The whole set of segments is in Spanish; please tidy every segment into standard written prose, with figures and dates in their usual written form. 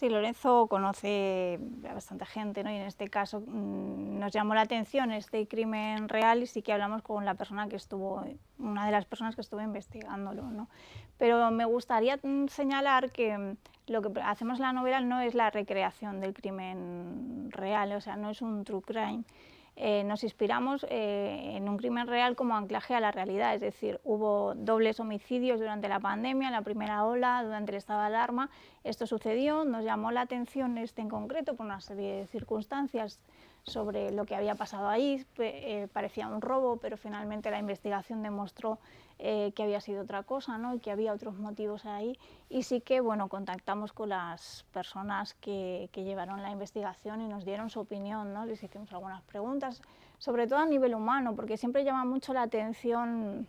Sí, Lorenzo conoce a bastante gente, ¿no? Y en este caso nos llamó la atención este crimen real y sí que hablamos con la persona que estuvo, una de las personas que estuvo investigándolo, ¿no? Pero me gustaría señalar que lo que hacemos en la novela no es la recreación del crimen real, o sea, no es un true crime. Nos inspiramos en un crimen real como anclaje a la realidad, es decir, hubo dobles homicidios durante la pandemia, en la primera ola, durante el estado de alarma. Esto sucedió, nos llamó la atención en concreto por una serie de circunstancias sobre lo que había pasado ahí. Parecía un robo, pero finalmente la investigación demostró que había sido otra cosa, ¿no? Y que había otros motivos ahí. Y sí que, bueno, contactamos con las personas que llevaron la investigación y nos dieron su opinión, ¿no? Les hicimos algunas preguntas, sobre todo a nivel humano, porque siempre llama mucho la atención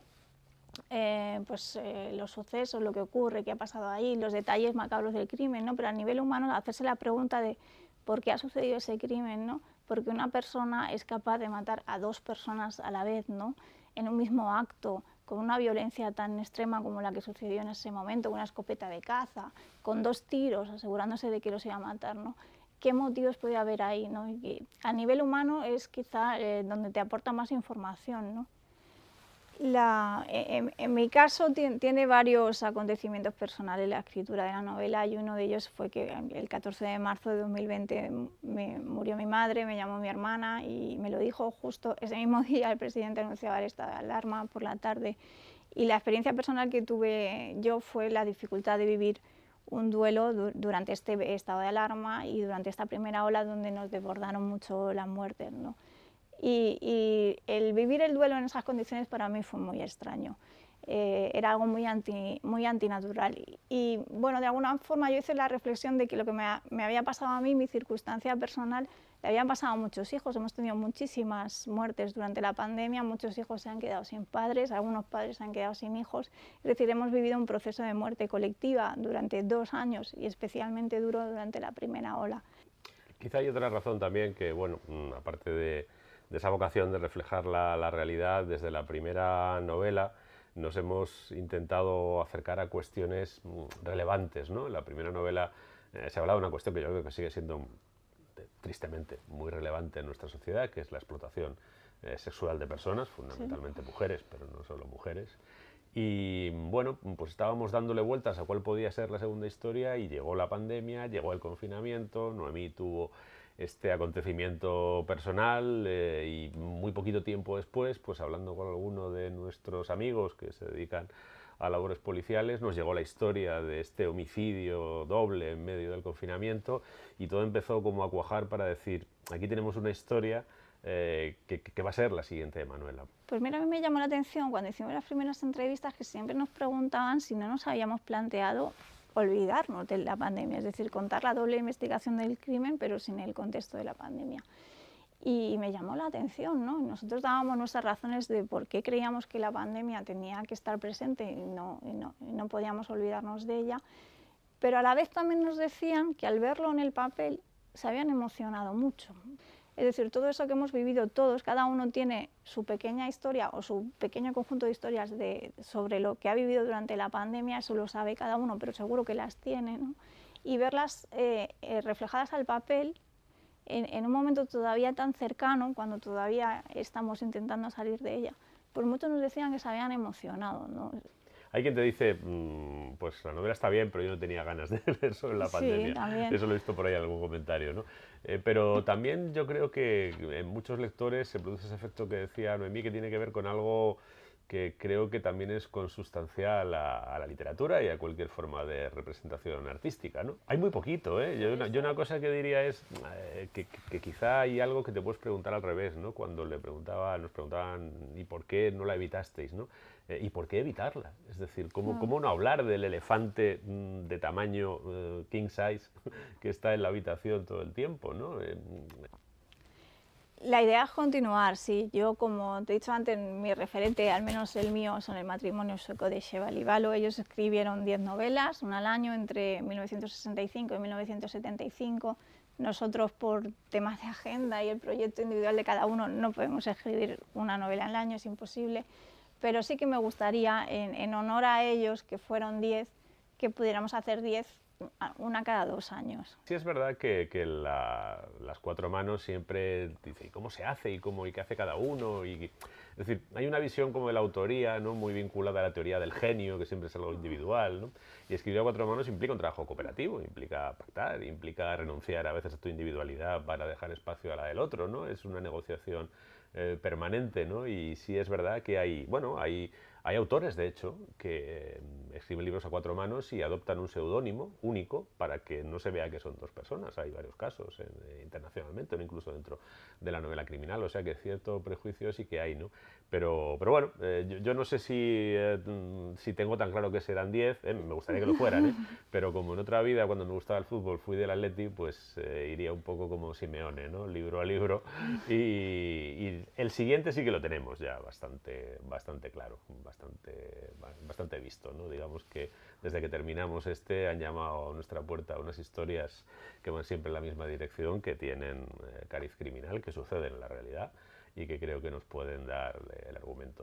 los sucesos, lo que ocurre, qué ha pasado ahí, los detalles macabros del crimen, ¿no? Pero a nivel humano hacerse la pregunta de por qué ha sucedido ese crimen, ¿no? Porque una persona es capaz de matar a dos personas a la vez, ¿no? En un mismo acto, con una violencia tan extrema como la que sucedió en ese momento, con una escopeta de caza, con 2 tiros, asegurándose de que los iba a matar, ¿no? ¿Qué motivos puede haber ahí, ¿no? Y a nivel humano es quizá donde te aporta más información, ¿no? En mi caso tiene varios acontecimientos personales la escritura de la novela, y uno de ellos fue que el 14 de marzo de 2020 me murió mi madre, me llamó mi hermana y me lo dijo justo ese mismo día. El presidente anunciaba el estado de alarma por la tarde, y la experiencia personal que tuve yo fue la dificultad de vivir un duelo durante este estado de alarma y durante esta primera ola donde nos desbordaron mucho las muertes, ¿no? Y el vivir el duelo en esas condiciones para mí fue muy extraño. Era algo muy antinatural. Y bueno, de alguna forma yo hice la reflexión de que lo que me había pasado a mí, mi circunstancia personal, le habían pasado a muchos hijos. Hemos tenido muchísimas muertes durante la pandemia, muchos hijos se han quedado sin padres, algunos padres se han quedado sin hijos. Es decir, hemos vivido un proceso de muerte colectiva durante 2 años y especialmente duro durante la primera ola. Quizá hay otra razón también que, bueno, aparte de esa vocación de reflejar la realidad, desde la primera novela nos hemos intentado acercar a cuestiones relevantes, ¿no? En la primera novela se hablaba de una cuestión que yo creo que sigue siendo tristemente muy relevante en nuestra sociedad, que es la explotación sexual de personas, fundamentalmente mujeres, pero no solo mujeres. Y bueno, pues estábamos dándole vueltas a cuál podía ser la segunda historia y llegó la pandemia, llegó el confinamiento, Noemí tuvo este acontecimiento personal y muy poquito tiempo después, pues hablando con alguno de nuestros amigos que se dedican a labores policiales, nos llegó la historia de este homicidio doble en medio del confinamiento y todo empezó como a cuajar para decir, aquí tenemos una historia que va a ser la siguiente de Manuela. Pues mira, a mí me llamó la atención cuando hicimos las primeras entrevistas que siempre nos preguntaban si no nos habíamos planteado olvidarnos de la pandemia, es decir, contar la doble investigación del crimen pero sin el contexto de la pandemia. Y me llamó la atención, ¿no? Nosotros dábamos nuestras razones de por qué creíamos que la pandemia tenía que estar presente y no podíamos olvidarnos de ella, pero a la vez también nos decían que al verlo en el papel se habían emocionado mucho. Es decir, todo eso que hemos vivido todos, cada uno tiene su pequeña historia o su pequeño conjunto de historias sobre lo que ha vivido durante la pandemia, eso lo sabe cada uno, pero seguro que las tiene, ¿no? Y verlas reflejadas al papel en un momento todavía tan cercano, cuando todavía estamos intentando salir de ella, pues muchos nos decían que se habían emocionado, ¿no? Hay quien te dice, pues la novela está bien, pero yo no tenía ganas de leer sobre la pandemia. Sí, también. Eso lo he visto por ahí en algún comentario, ¿no? Pero también yo creo que en muchos lectores se produce ese efecto que decía Noemí, que tiene que ver con algo que creo que también es consustancial a la literatura y a cualquier forma de representación artística, ¿no? Hay muy poquito, ¿eh? Yo una cosa que diría es que quizá hay algo que te puedes preguntar al revés, ¿no? Cuando nos preguntaban ¿y por qué no la evitasteis?, ¿no? ¿Y por qué evitarla? Es decir, ¿cómo no hablar del elefante de tamaño king size que está en la habitación todo el tiempo, ¿no? La idea es continuar, sí. Yo, como te he dicho antes, mi referente, al menos el mío, son El matrimonio sueco de Sheva y Valo. Ellos escribieron 10 novelas, una al año, entre 1965 y 1975. Nosotros, por temas de agenda y el proyecto individual de cada uno, no podemos escribir una novela al año, es imposible. Pero sí que me gustaría, en honor a ellos, que fueron 10, que pudiéramos hacer 10 una cada 2 años. Sí es verdad que las cuatro manos siempre dice, ¿y cómo se hace? ¿Y qué hace cada uno? Es decir, hay una visión como de la autoría, ¿no? Muy vinculada a la teoría del genio, que siempre es algo individual, ¿no? Y escribir a cuatro manos implica un trabajo cooperativo, implica pactar, implica renunciar a veces a tu individualidad para dejar espacio a la del otro, ¿no? Es una negociación permanente, ¿no? Y sí es verdad que hay autores, de hecho, que escriben libros a cuatro manos y adoptan un seudónimo único para que no se vea que son dos personas. Hay varios casos internacionalmente, ¿no? Incluso dentro de la novela criminal, o sea que cierto prejuicio sí que hay, ¿no? Pero bueno, yo no sé si tengo tan claro que serán 10, me gustaría que lo fueran, pero como en otra vida, cuando me gustaba el fútbol, fui del Atleti, pues iría un poco como Simeone, ¿no? Libro a libro, y el siguiente sí que lo tenemos ya bastante claro, bastante visto, ¿no? Digamos que desde que terminamos han llamado a nuestra puerta unas historias que van siempre en la misma dirección, que tienen cariz criminal, que suceden en la realidad y que creo que nos pueden dar el argumento